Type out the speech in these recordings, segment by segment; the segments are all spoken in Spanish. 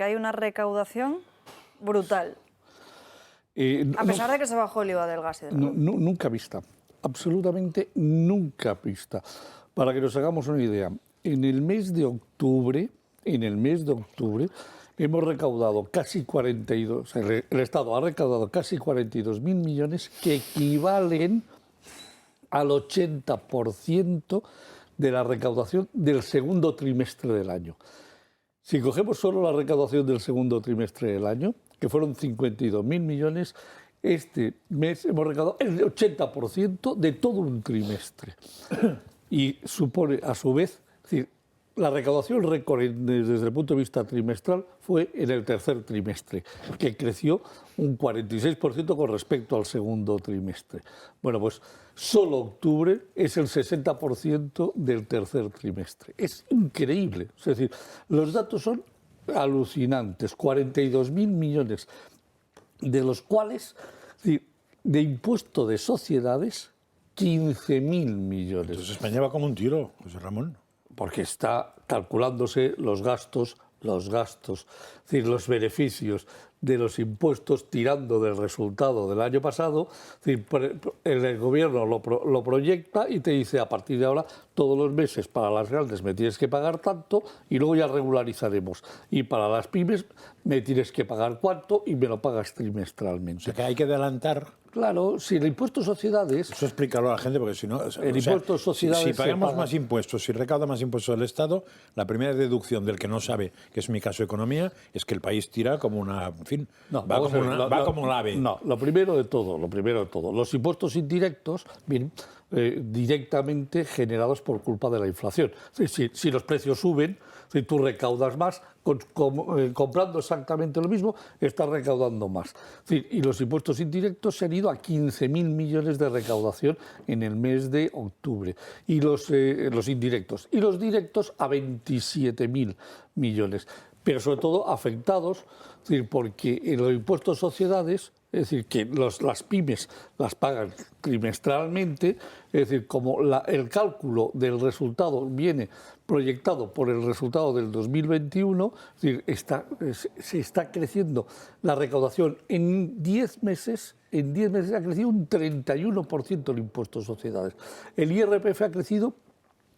que hay una recaudación brutal, a pesar de que se bajó el IVA del gas y del gas. Nunca vista, absolutamente nunca vista. Para que nos hagamos una idea, en el mes de octubre, hemos recaudado casi 42, el Estado ha recaudado casi 42.000 millones que equivalen al 80% de la recaudación del segundo trimestre del año. Si cogemos solo la recaudación del segundo trimestre del año, que fueron 52.000 millones, este mes hemos recaudado el 80% de todo un trimestre. Y supone, a su vez, es decir, la recaudación récord desde el punto de vista trimestral fue en el tercer trimestre, que creció un 46% con respecto al segundo trimestre. Bueno, pues solo octubre es el 60% del tercer trimestre. Es increíble. Es decir, los datos son alucinantes. 42.000 millones, de los cuales, es decir, de impuesto de sociedades, 15.000 millones. Entonces España va como un tiro, José Ramón. Porque está calculándose los gastos, es decir, los beneficios de los impuestos tirando del resultado del año pasado. Es decir, el gobierno lo proyecta y te dice, a partir de ahora, todos los meses para las grandes me tienes que pagar tanto y luego ya regularizaremos. Y para las pymes me tienes que pagar cuánto y me lo pagas trimestralmente. O sea que hay que adelantar. Claro, si el impuesto a sociedades... Eso explícalo a la gente, porque si no... El impuesto a sociedades... Si pagamos más impuestos, si recauda más impuestos el Estado, la primera deducción del que no sabe, que es mi caso de economía, es que el país tira como una... En fin, no, va como el ave. No, lo primero de todo, los impuestos indirectos vienen directamente generados por culpa de la inflación. Si los precios suben, si tú recaudas más, comprando exactamente lo mismo, estás recaudando más. Y los impuestos indirectos se han ido a 15.000 millones de recaudación en el mes de octubre. Y los indirectos. Y los directos a 27.000 millones. Pero sobre todo afectados, porque en los impuestos a sociedades, es decir, que las pymes las pagan trimestralmente, es decir, como el cálculo del resultado viene proyectado por el resultado del 2021, es decir, se está creciendo la recaudación en 10 meses. En 10 meses ha crecido un 31% el impuesto a sociedades. El IRPF ha crecido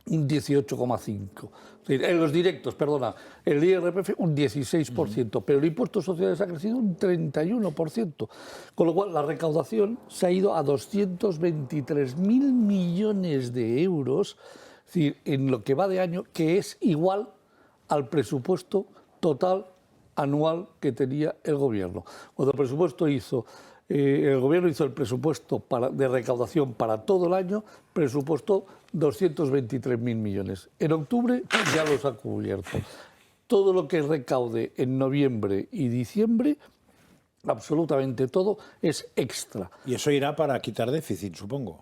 un 18,5%. En los directos, perdona, el IRPF un 16%, pero el impuesto a sociedades ha crecido un 31%. Con lo cual, la recaudación se ha ido a 223.000 millones de euros, es decir, en lo que va de año, que es igual al presupuesto total anual que tenía el Gobierno. Cuando el Gobierno hizo el presupuesto de recaudación para todo el año, presupuestó 223.000 millones. En octubre ya los ha cubierto. Todo lo que recaude en noviembre y diciembre, absolutamente todo, es extra. Y eso irá para quitar déficit, supongo.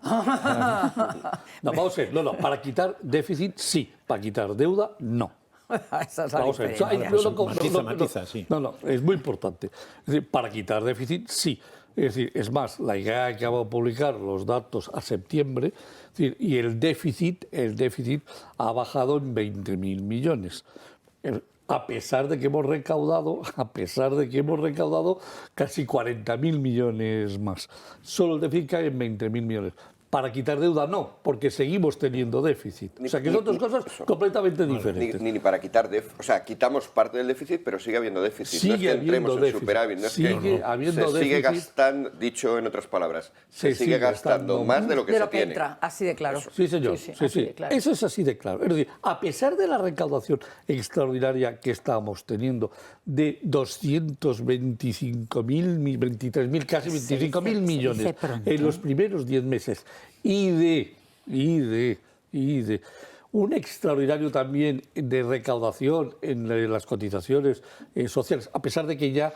No, vamos a ver, para quitar déficit sí, para quitar deuda no. Esa es la diferencia. Matiza, sí. No, es muy importante. Es decir, para quitar déficit sí. Es decir, es más, la IGA acaba de publicar los datos a septiembre, es decir, y el déficit ha bajado en 20.000 millones. A pesar de que hemos recaudado casi 40.000 millones más. Solo el déficit cae en 20.000 millones. Para quitar deuda no, porque seguimos teniendo déficit. O sea, que son dos cosas completamente diferentes. Ni para quitar déficit. O sea, quitamos parte del déficit, pero sigue habiendo déficit. Sigue no es que entremos habiendo en superávit. No es que habiendo se sigue gastando, dicho en otras palabras, se sigue gastando más de lo que se tiene. Entra, así de claro. Sí, señor. Sí. Claro. Eso es así de claro. Es decir, a pesar de la recaudación extraordinaria que estamos teniendo de 225.000, 23.000, casi 25.000 millones en los primeros 10 meses, y de un extraordinario también de recaudación en las cotizaciones sociales, a pesar de que ya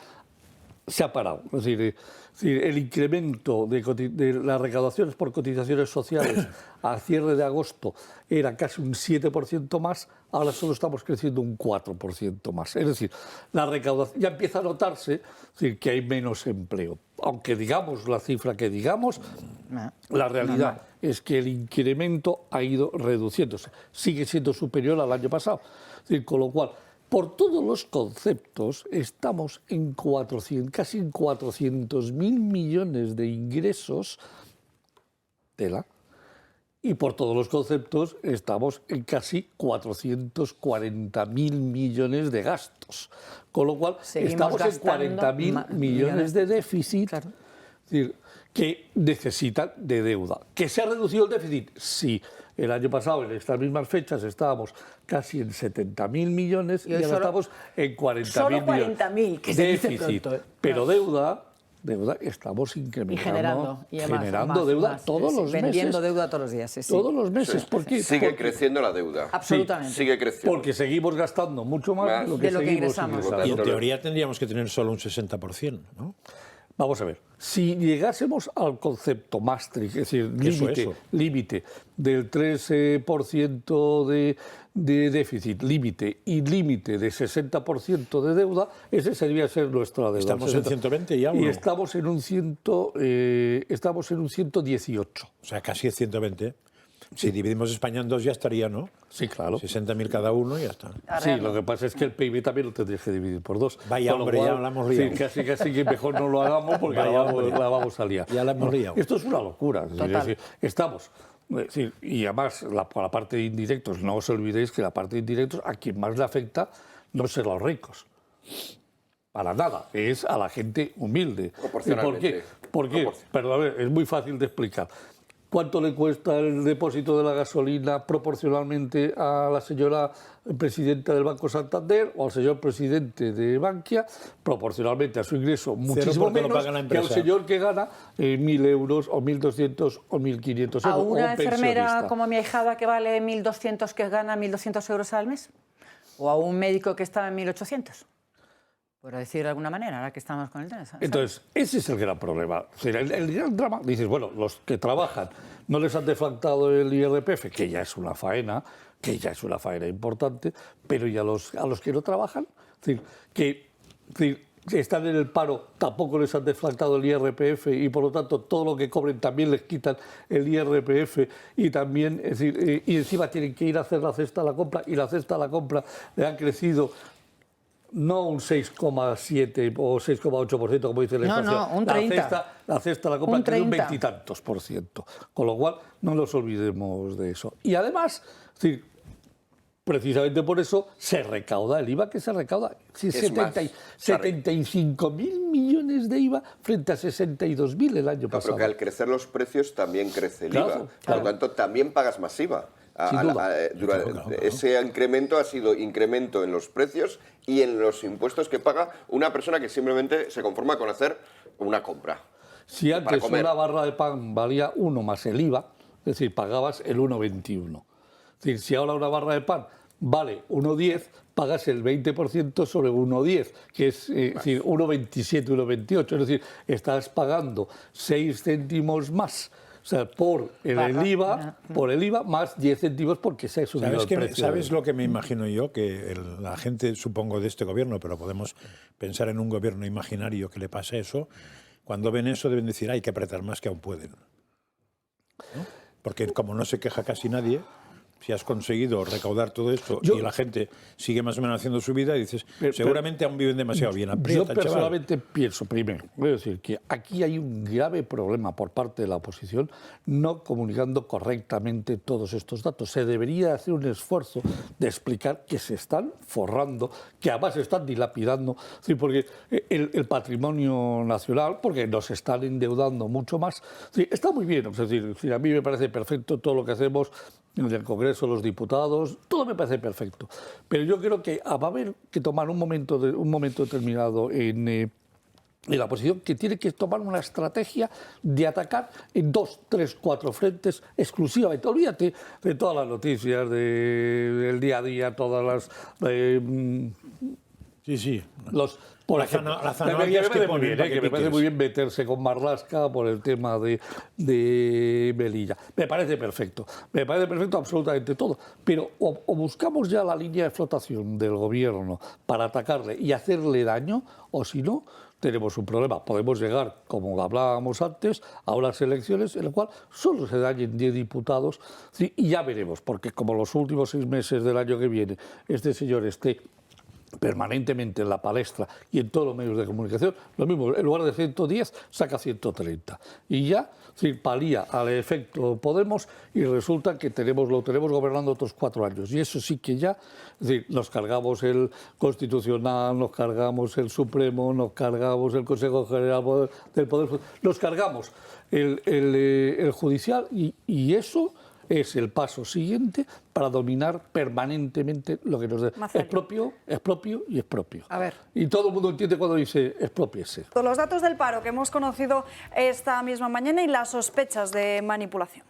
se ha parado. Es decir, el incremento de las recaudaciones por cotizaciones sociales a cierre de agosto era casi un 7% más, ahora solo estamos creciendo un 4% más. Es decir, la recaudación ya empieza a notarse, es decir, que hay menos empleo. Aunque digamos la cifra que digamos, la realidad es que el incremento ha ido reduciéndose. Sigue siendo superior al año pasado. Es decir, con lo cual, por todos los conceptos estamos en casi en 400.000 millones de ingresos, tela, y por todos los conceptos estamos en casi 440.000 millones de gastos. Con lo cual Seguimos estamos en 40.000 millones de déficit, claro, es decir, que necesitan de deuda. ¿Que se ha reducido el déficit? Sí. El año pasado, en estas mismas fechas, estábamos casi en 70.000 millones y ahora estamos en 40.000 solo millones. 40.000, que se dice déficit. pronto, ¿eh? Pero deuda estamos incrementando, y además, generando más, deuda más, todos sí, los meses. vendiendo deuda todos los días, sí, sí. Todos los meses. Sí. ¿Por qué? Sigue creciendo la deuda. Absolutamente. Sigue creciendo. Porque seguimos gastando mucho más de lo que, de lo que seguimos ingresamos. ingresando. Y en teoría tendríamos que tener solo un 60%, ¿no? Vamos a ver, si llegásemos al concepto Maastricht, es decir, límite del 13% de déficit, límite y límite de 60% de deuda, ese sería ser nuestra deuda. ¿Estamos en 120 ya o Y no? estamos en un 118. O sea, casi 120. Si dividimos España en dos ya estaría, ¿no? Sí, claro. 60.000 cada uno y ya está. Sí, lo que pasa es que el PIB también lo tendrías que dividir por dos. Vaya, Con lo hombre, cual, ya la hemos liado. Sí, casi que mejor no lo hagamos porque Vaya, hombre. la vamos a liar. Ya la hemos liado. Esto es una locura. Es Total. decir, estamos... es decir, y además, por la parte de indirectos, no os olvidéis que la parte de indirectos a quien más le afecta no es a los ricos. Para nada, es a la gente humilde. Proporcionalmente. ¿Por qué? Pero a ver, es muy fácil de explicar. ¿Cuánto le cuesta el depósito de la gasolina proporcionalmente a la señora presidenta del Banco Santander o al señor presidente de Bankia? Proporcionalmente a su ingreso, muchísimo porque lo menos paga la que al empresa. señor que gana 1.000 euros o 1.200 o 1.500 euros. ¿A o una un enfermera pensionista. como mi ahijada que vale 1.200, que gana 1.200 euros al mes? ¿O a un médico que está en 1.800? Por decir de alguna manera, ahora que estamos con el tema. ¿sabes? Entonces, ese es el gran problema. O sea, el gran drama, dices, bueno, los que trabajan no les han deflactado el IRPF, que ya es una faena importante, pero y a los que no trabajan, es decir, que están en el paro, tampoco les han deflactado el IRPF y por lo tanto todo lo que cobren también les quitan el IRPF y también, es decir, y encima tienen que ir a hacer la cesta de la compra y la cesta de la compra le han crecido no un 6,7 o 6,8%, como dice la inflación. No, un 30. La cesta de la compra Un tiene un 30. veintitantos por ciento. Con lo cual, no nos olvidemos de eso. Y además, es decir, precisamente por eso se recauda el IVA que se recauda. Sí, Es más, 75.000 millones de IVA frente a 62.000 el año pasado. Pero que al crecer los precios también crece el Claro, IVA. claro. Por lo tanto, también pagas más IVA. Sin duda. Ese incremento ha sido incremento en los precios y en los impuestos que paga una persona que simplemente se conforma con hacer una compra. Si para antes comer. una barra de pan valía 1 más el IVA, es decir, pagabas el 1,21. Es decir, si ahora una barra de pan vale 1,10, pagas el 20% sobre 1,10, que es decir, 1,27, 1,28. Es decir, estás pagando 6 céntimos más. O sea, por el IVA más 10 céntimos porque se ha subido el precio. ¿Sabes lo que me imagino yo? Que la gente, supongo, de este gobierno, pero podemos pensar en un gobierno imaginario que le pasa eso, cuando ven eso deben decir, hay que apretar más que aún pueden. ¿No? Porque como no se queja casi nadie, si has conseguido recaudar todo esto y la gente sigue más o menos haciendo su vida, dices, seguramente aún viven demasiado bien. Aprieta, yo personalmente pienso, primero, voy a decir que aquí hay un grave problema por parte de la oposición no comunicando correctamente todos estos datos. Se debería hacer un esfuerzo de explicar que se están forrando, que además se están dilapidando, sí, porque el patrimonio nacional, porque nos están endeudando mucho más, sí, está muy bien. Es decir, a mí me parece perfecto todo lo que hacemos en el Congreso, los diputados, todo me parece perfecto. Pero yo creo que va a haber que tomar un momento determinado en la oposición, que tiene que tomar una estrategia de atacar en 2, 3, 4 frentes exclusivamente. Olvídate de todas las noticias del día a día, todas las... Sí. Por ejemplo, la zanahoria que me ponen para que parece piques. muy bien meterse con Marlaska por el tema de Melilla. Me parece perfecto absolutamente todo. Pero o buscamos ya la línea de flotación del gobierno para atacarle y hacerle daño, o si no, tenemos un problema. Podemos llegar, como hablábamos antes, a unas elecciones en las cuales solo se dañen 10 diputados, ¿sí? Y ya veremos, porque como los últimos 6 meses del año que viene este señor esté permanentemente en la palestra y en todos los medios de comunicación, lo mismo, en lugar de 110 saca 130 y ya palía al efecto Podemos y resulta que lo tenemos gobernando otros 4 años y eso sí que ya, nos cargamos el Constitucional, nos cargamos el Supremo, nos cargamos el Consejo General del Poder, nos cargamos el Judicial y eso es el paso siguiente para dominar permanentemente lo que nos da. Es propio y es propio. A ver. Y todo el mundo entiende cuando dice expropiese. Los datos del paro que hemos conocido esta misma mañana y las sospechas de manipulación.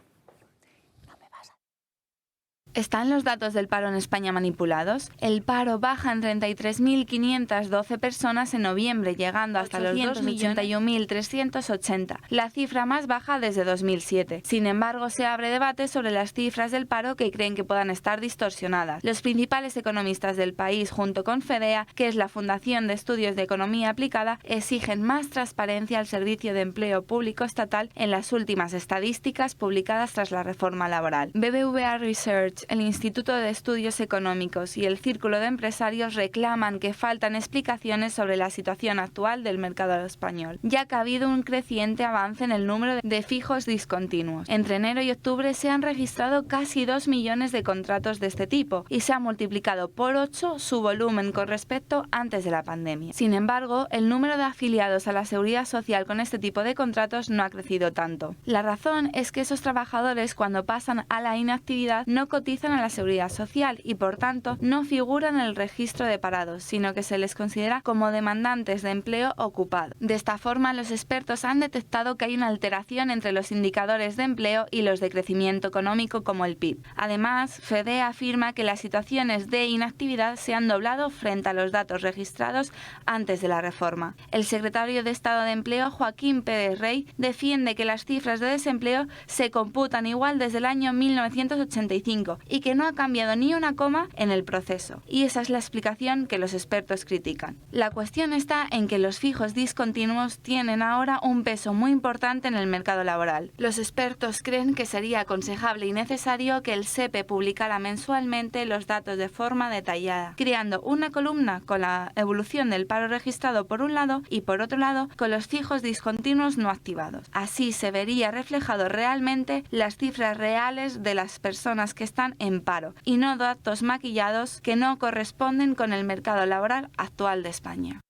¿Están los datos del paro en España manipulados? El paro baja en 33.512 personas en noviembre, llegando hasta los 281.380, la cifra más baja desde 2007. Sin embargo, se abre debate sobre las cifras del paro que creen que puedan estar distorsionadas. Los principales economistas del país, junto con FEDEA, que es la Fundación de Estudios de Economía Aplicada, exigen más transparencia al Servicio de Empleo Público Estatal en las últimas estadísticas publicadas tras la reforma laboral. BBVA Research, el Instituto de Estudios Económicos y el Círculo de Empresarios reclaman que faltan explicaciones sobre la situación actual del mercado español, ya que ha habido un creciente avance en el número de fijos discontinuos. Entre enero y octubre se han registrado casi 2 millones de contratos de este tipo y se ha multiplicado por 8 su volumen con respecto antes de la pandemia. Sin embargo, el número de afiliados a la Seguridad Social con este tipo de contratos no ha crecido tanto. La razón es que esos trabajadores, cuando pasan a la inactividad, no cotizan a la Seguridad Social y, por tanto, no figuran en el registro de parados, sino que se les considera como demandantes de empleo ocupado. De esta forma, los expertos han detectado que hay una alteración entre los indicadores de empleo y los de crecimiento económico como el PIB. Además, FEDEA afirma que las situaciones de inactividad se han doblado frente a los datos registrados antes de la reforma. El secretario de Estado de Empleo, Joaquín Pérez Rey, defiende que las cifras de desempleo se computan igual desde el año 1985 y que no ha cambiado ni una coma en el proceso. Y esa es la explicación que los expertos critican. La cuestión está en que los fijos discontinuos tienen ahora un peso muy importante en el mercado laboral. Los expertos creen que sería aconsejable y necesario que el SEPE publicara mensualmente los datos de forma detallada, creando una columna con la evolución del paro registrado por un lado y por otro lado con los fijos discontinuos no activados. Así se vería reflejado realmente las cifras reales de las personas que están en paro y no datos maquillados que no corresponden con el mercado laboral actual de España.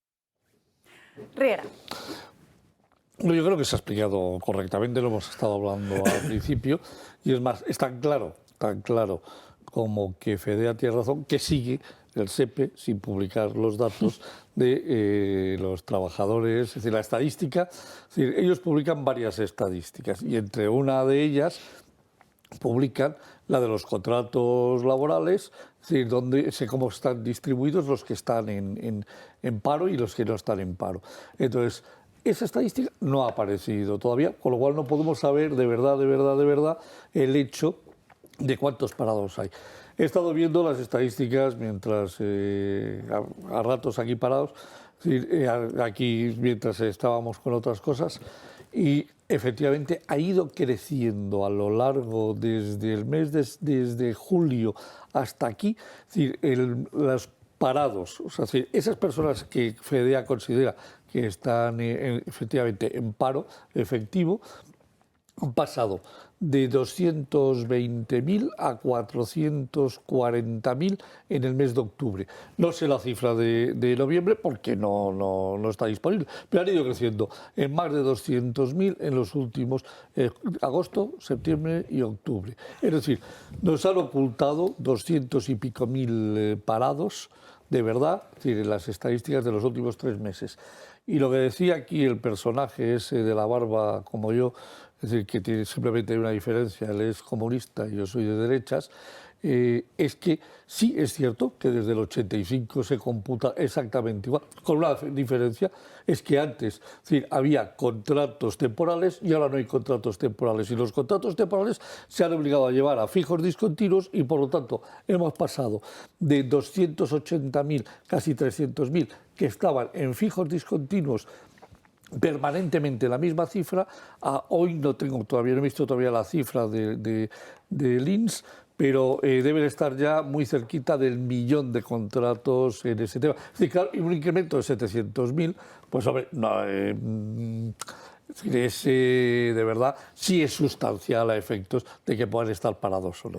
Riera. Yo creo que se ha explicado correctamente, lo hemos estado hablando al principio, y es más, es tan claro como que FEDEA tiene razón, que sigue el SEPE sin publicar los datos de los trabajadores, es decir, la estadística, es decir, ellos publican varias estadísticas y entre una de ellas publican la de los contratos laborales, es decir, cómo están distribuidos los que están en paro y los que no están en paro. Entonces, esa estadística no ha aparecido todavía, con lo cual no podemos saber de verdad el hecho de cuántos parados hay. He estado viendo las estadísticas mientras, a ratos aquí parados, aquí mientras estábamos con otras cosas, y efectivamente ha ido creciendo a lo largo desde julio hasta aquí, es decir, los parados, o sea, esas personas que FEDEA considera que están efectivamente en paro efectivo, han pasado de 220.000 a 440.000 en el mes de octubre. No sé la cifra de noviembre porque no está disponible, pero han ido creciendo en más de 200.000 en los últimos agosto, septiembre y octubre. Es decir, nos han ocultado 200 y pico mil parados de verdad, es decir, en las estadísticas de los últimos 3 meses. Y lo que decía aquí el personaje ese de la barba como yo, es decir, que tiene simplemente una diferencia, él es comunista y yo soy de derechas, es que sí es cierto que desde el 85 se computa exactamente igual, con una diferencia, es que antes, es decir, había contratos temporales y ahora no hay contratos temporales, y los contratos temporales se han obligado a llevar a fijos discontinuos y por lo tanto hemos pasado de 280.000, casi 300.000 que estaban en fijos discontinuos permanentemente la misma cifra, hoy no he visto todavía la cifra del INS, pero deben estar ya muy cerquita del 1.000.000 de contratos en ese tema. Es decir, claro, un incremento de 700.000, pues hombre, no, de verdad sí es sustancial a efectos de que puedan estar parados o no.